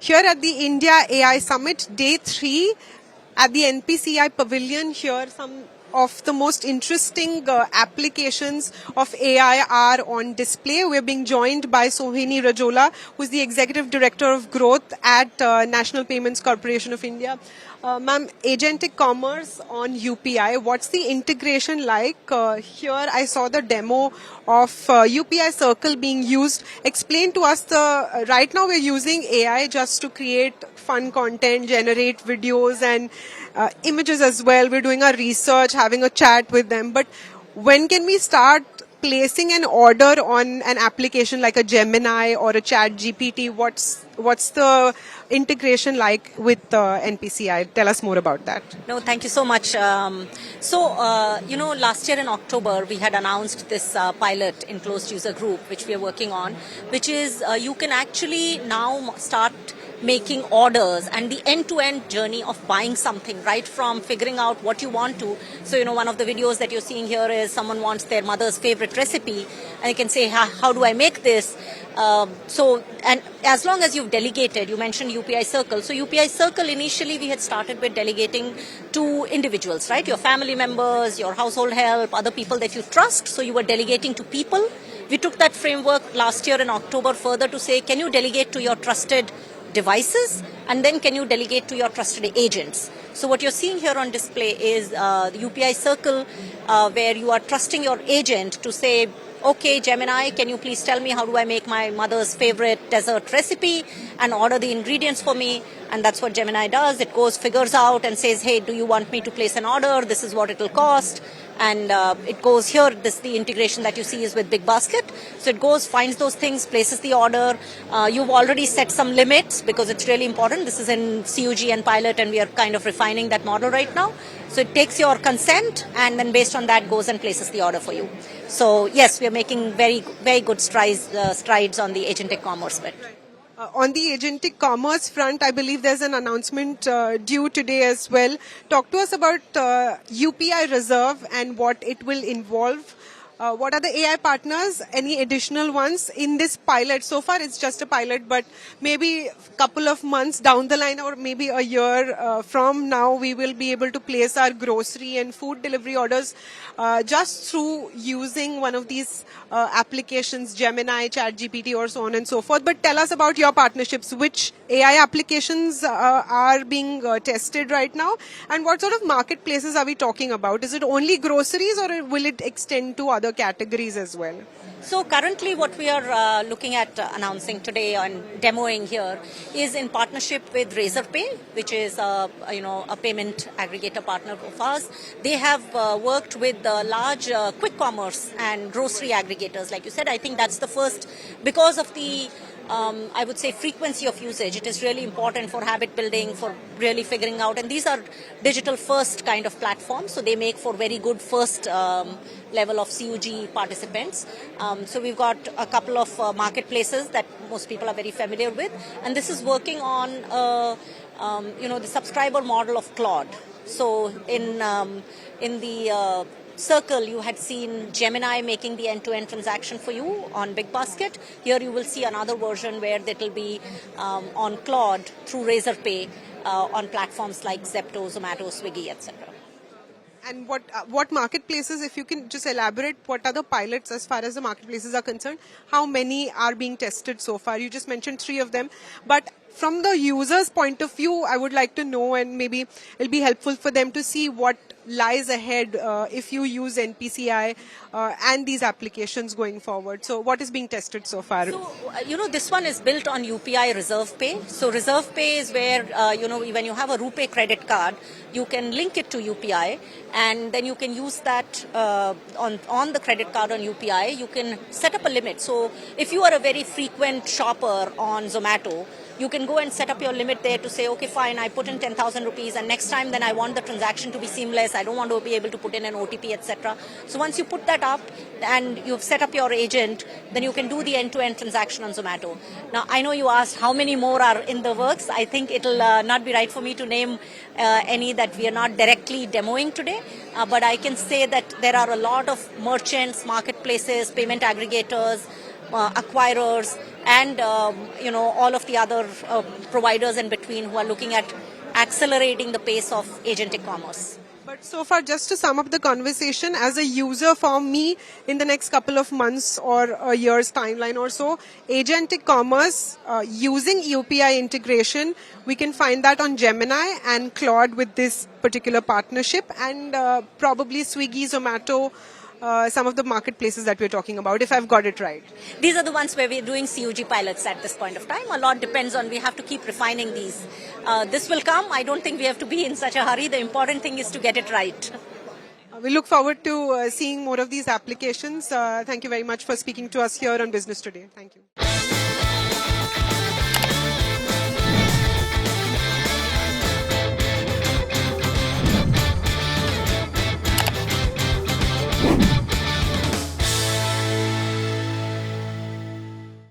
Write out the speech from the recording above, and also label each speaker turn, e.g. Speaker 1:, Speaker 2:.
Speaker 1: here at the India AI Summit, Day 3, at the NPCI Pavilion here, some of the most interesting applications of AI are on display. We're being joined by Sohini Rajola, who's the Executive Director of Growth at National Payments Corporation of India. Ma'am, Agentic Commerce on UPI, what's the integration like? Here I saw the demo of UPI Circle being used. Explain to us right now we're using AI just to create fun content, generate videos and images as well. We're doing our research, having a chat with them. But when can we start placing an order on an application like a Gemini or a Chat GPT? What's the integration like with NPCI? Tell us more about that.
Speaker 2: No, thank you so much. Last year in October, we had announced this pilot in closed user group, which we are working on, which is you can actually now start making orders and the end-to-end journey of buying something, right from figuring out what you want to. So, one of the videos that you're seeing here is someone wants their mother's favorite recipe and you can say, how do I make this? And as long as you've delegated, you mentioned UPI Circle. So UPI Circle, initially we had started with delegating to individuals, right? Your family members, your household help, other people that you trust. So you were delegating to people. We took that framework last year in October further to say, can you delegate to your trusted devices, and then can you delegate to your trusted agents? So what you're seeing here on display is the UPI Circle, where you are trusting your agent to say, okay, Gemini, can you please tell me how do I make my mother's favorite dessert recipe and order the ingredients for me? And that's what Gemini does. It goes, figures out and says, hey, do you want me to place an order? This is what it will cost. And it goes here, the integration that you see is with BigBasket. So it goes, finds those things, places the order. You've already set some limits because it's really important. This is in CUG and pilot and we are kind of refining that model right now. So it takes your consent and then based on that goes and places the order for you. So yes, we are making very, very good strides on the agentic commerce bit.
Speaker 1: On the agentic commerce front, I believe there's an announcement due today as well. Talk to us about UPI Reserve and what it will involve. What are the AI partners? Any additional ones in this pilot? So far, it's just a pilot, but maybe a couple of months down the line or maybe a year from now, we will be able to place our grocery and food delivery orders just through using one of these applications, Gemini, Chat GPT, or so on and so forth. But tell us about your partnerships. Which AI applications are being tested right now? And what sort of marketplaces are we talking about? Is it only groceries or will it extend to other categories as well?
Speaker 2: So currently what we are looking at announcing today and demoing here is in partnership with Razorpay, which is a payment aggregator partner of ours. They have worked with large quick commerce and grocery aggregators. Like you said, I think that's the first, because of the I would say frequency of usage. It is really important for habit building, for really figuring out. And these are digital first kind of platforms. So they make for very good first level of CUG participants. So we've got a couple of marketplaces that most people are very familiar with. And this is working on, the subscriber model of Claude. So in the Circle, you had seen Gemini making the end-to-end transaction for you on BigBasket. Here you will see another version where it will be on Claude through Razorpay on platforms like Zepto, Zomato, Swiggy, etc.
Speaker 1: And what marketplaces, if you can just elaborate, what are the pilots as far as the marketplaces are concerned? How many are being tested so far? You just mentioned 3 of them. But from the user's point of view, I would like to know, and maybe it'll be helpful for them to see what lies ahead if you use NPCI and these applications going forward. So what is being tested so far?
Speaker 2: So, this one is built on UPI Reserve Pay. So Reserve Pay is where, when you have a RuPay credit card, you can link it to UPI and then you can use that on the credit card on UPI. You can set up a limit. So if you are a very frequent shopper on Zomato, you can go and set up your limit there to say, okay, fine, I put in 10,000 rupees and next time then I want the transaction to be seamless. I don't want to be able to put in an OTP, etc. So once you put that up and you've set up your agent, then you can do the end-to-end transaction on Zomato. Now, I know you asked how many more are in the works. I think it'll not be right for me to name any that we are not directly demoing today. But I can say that there are a lot of merchants, marketplaces, payment aggregators, acquirers, and all of the other providers in between who are looking at accelerating the pace of agentic commerce.
Speaker 1: But so far, just to sum up the conversation, as a user for me in the next couple of months or a year's timeline or so, agentic commerce using UPI integration, we can find that on Gemini and Claude with this particular partnership, and probably Swiggy, Zomato, some of the marketplaces that we're talking about, if I've got it right.
Speaker 2: These are the ones where we're doing CUG pilots at this point of time. A lot depends on, we have to keep refining these. This will come. I don't think we have to be in such a hurry. The important thing is to get it right.
Speaker 1: We look forward to seeing more of these applications. Thank you very much for speaking to us here on Business Today. Thank you.